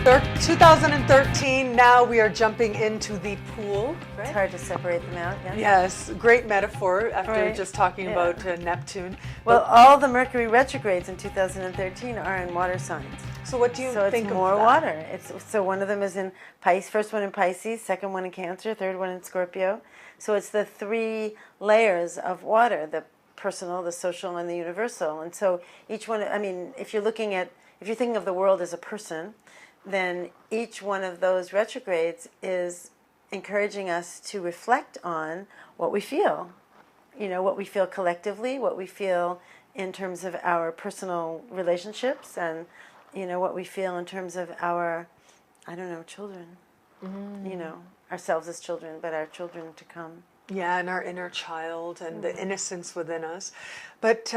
2013, now we are jumping into the pool. Right? It's hard to separate them out, yes? Yes, great metaphor after just talking Yeah. about Neptune. Well, all the Mercury retrogrades in 2013 are in water signs. So what do you So think it's of more that? water. So one of them is in Pisces, first one in Pisces, second one in Cancer, third one in Scorpio. So it's the three layers of water, the personal, the social, and the universal. And so each one, I mean, if you're thinking of the world as a person, then each one of those retrogrades is encouraging us to reflect on what we feel. You know, what we feel collectively, what we feel in terms of our personal relationships, and, you know, what we feel in terms of our, I don't know, children. You know, ourselves as children, but our children to come. Yeah, and our inner child and the innocence within us. But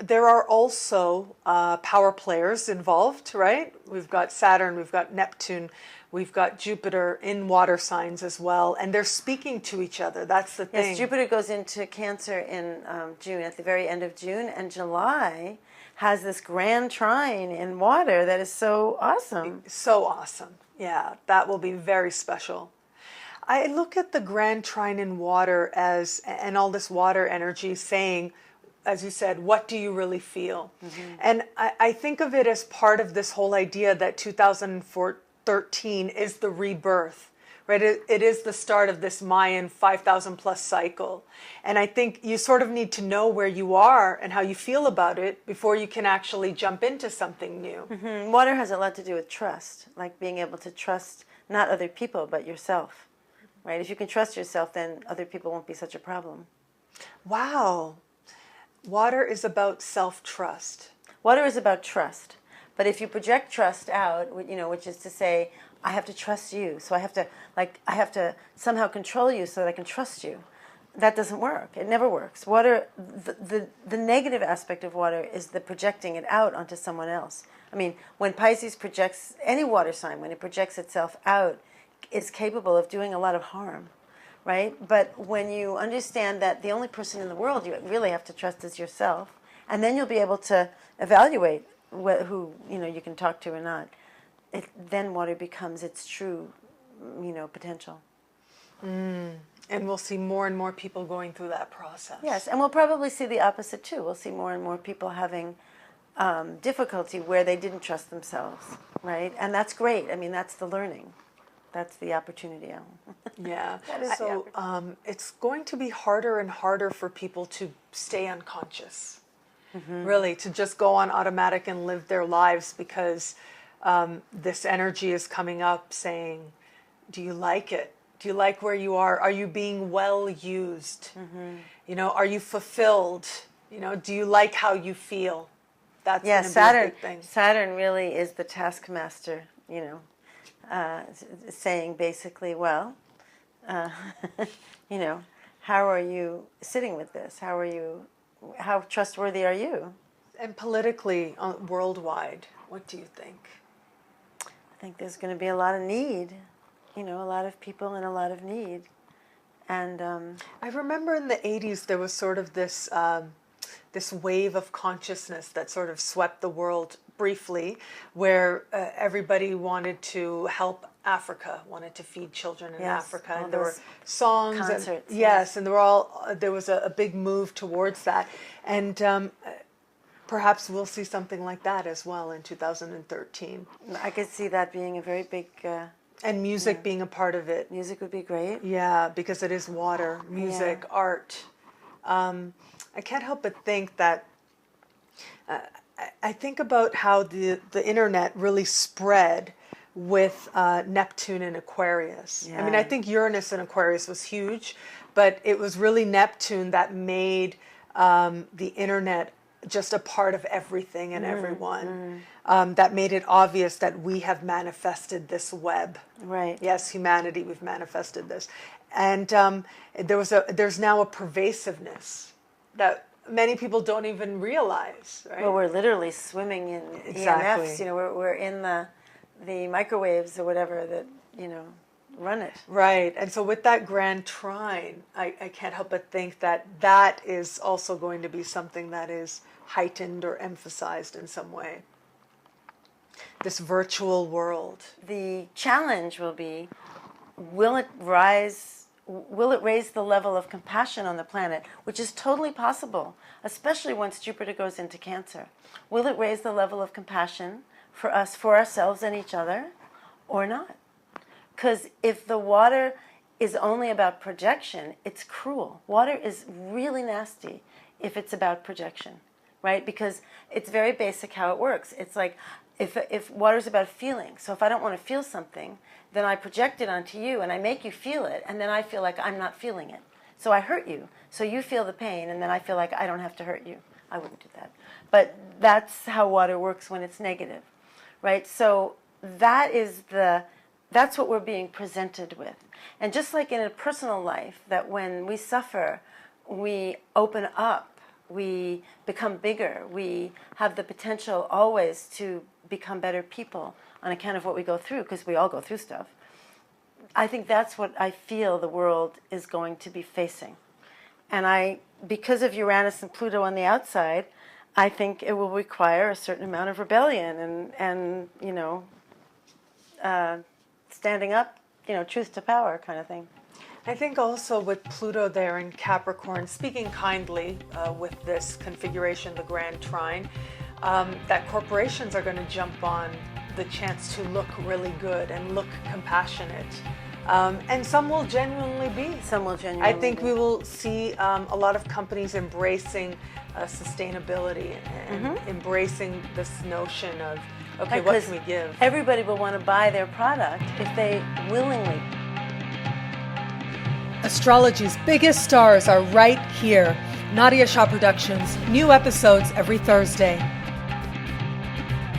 there are also power players involved, right? We've got Saturn, we've got Neptune, we've got Jupiter in water signs as well, and they're speaking to each other. That's the thing. Yes, Jupiter goes into Cancer in June, at the very end of June, and July has this grand trine in water that is so awesome. So awesome. Yeah, that will be very special. I look at the grand trine in water as, and all this water energy saying, as you said, what do you really feel? And I think of it as part of this whole idea that 2013 is the rebirth, right? It is the start of this Mayan 5,000 plus cycle. And I think you sort of need to know where you are and how you feel about it before you can actually jump into something new. Water has a lot to do with trust, like being able to trust not other people, but yourself, right? If you can trust yourself, then other people won't be such a problem. Wow. Water is about self-trust. Water is about trust. But if you project trust out, you know, which is to say, I have to trust you, so I have to somehow control you so that I can trust you. That doesn't work. It never works. Water, the negative aspect of water is the projecting it out onto someone else. I mean, when Pisces projects, any water sign, when it projects itself out, is capable of doing a lot of harm, right? But when you understand that the only person in the world you really have to trust is yourself, and then you'll be able to evaluate who, you know, you can talk to or not. Then water becomes its true, you know, potential. And we'll see more and more people going through that process. Yes, and we'll probably see the opposite too. We'll see more and more people having difficulty where they didn't trust themselves, right? And that's great. I mean, that's the learning. That's the opportunity. Yeah. That is So it's going to be harder and harder for people to stay unconscious. Really, to just go on automatic and live their lives, because this energy is coming up saying, do you like it? Do you like where you are? Are you being well used? You know, are you fulfilled? You know, do you like how you feel? That's going to be a big thing. Saturn really is the taskmaster, you know, saying basically, well, you know, how are you sitting with this? How trustworthy are you? And politically, worldwide, what do you think? I think there's going to be a lot of need, you know, a lot of people in a lot of need. And I remember in the 80s there was sort of this this wave of consciousness that sort of swept the world briefly, where everybody wanted to help Africa, wanted to feed children in Africa, and there were songs, concerts, and there was a big move towards that, and perhaps we'll see something like that as well in 2013. I could see that being a very big... and music being a part of it. Music would be great. Yeah, because it is water, music, art. I can't help but think that I think about how the internet really spread with Neptune and Aquarius. Yeah. I mean, I think Uranus and Aquarius was huge, but it was really Neptune that made the internet just a part of everything and everyone. That made it obvious that we have manifested this web. Right. Yes, humanity, we've manifested this. And there's now a pervasiveness that many people don't even realize, right? Well, we're literally swimming in EMFs. You know, we're in the microwaves or whatever that, you know, run it. Right. And so with that grand trine, I can't help but think that that is also going to be something that is heightened or emphasized in some way. this virtual world. The challenge will be, will it raise the level of compassion on the planet, which is totally possible, especially once Jupiter goes into Cancer. Will it raise the level of compassion for us, for ourselves and each other, or not? Because if the water is only about projection, it's cruel. Water is really nasty if it's about projection, right? Because it's very basic how it works. It's like if water's about feeling, so if I don't want to feel something, then I project it onto you and I make you feel it, and then I feel like I'm not feeling it. So I hurt you, so you feel the pain, and then I feel like I don't have to hurt you. I wouldn't do that. But that's how water works when it's negative, right? So that's what we're being presented with. And just like in a personal life, that when we suffer, we open up, we become bigger, we have the potential always to become better people on account of what we go through, because we all go through stuff. I think that's what I feel the world is going to be facing. And because of Uranus and Pluto on the outside, I think it will require a certain amount of rebellion and standing up, truth to power kind of thing. I think also with Pluto there in Capricorn, speaking kindly with this configuration, the Grand Trine, that corporations are going to jump on the chance to look really good and look compassionate. And some will genuinely be. Some will genuinely I think be. we will see a lot of companies embracing sustainability and embracing this notion of, okay, what can we give? Everybody will want to buy their product if they willingly. Astrology's biggest stars are right here. Nadiya Shah Productions, new episodes every Thursday.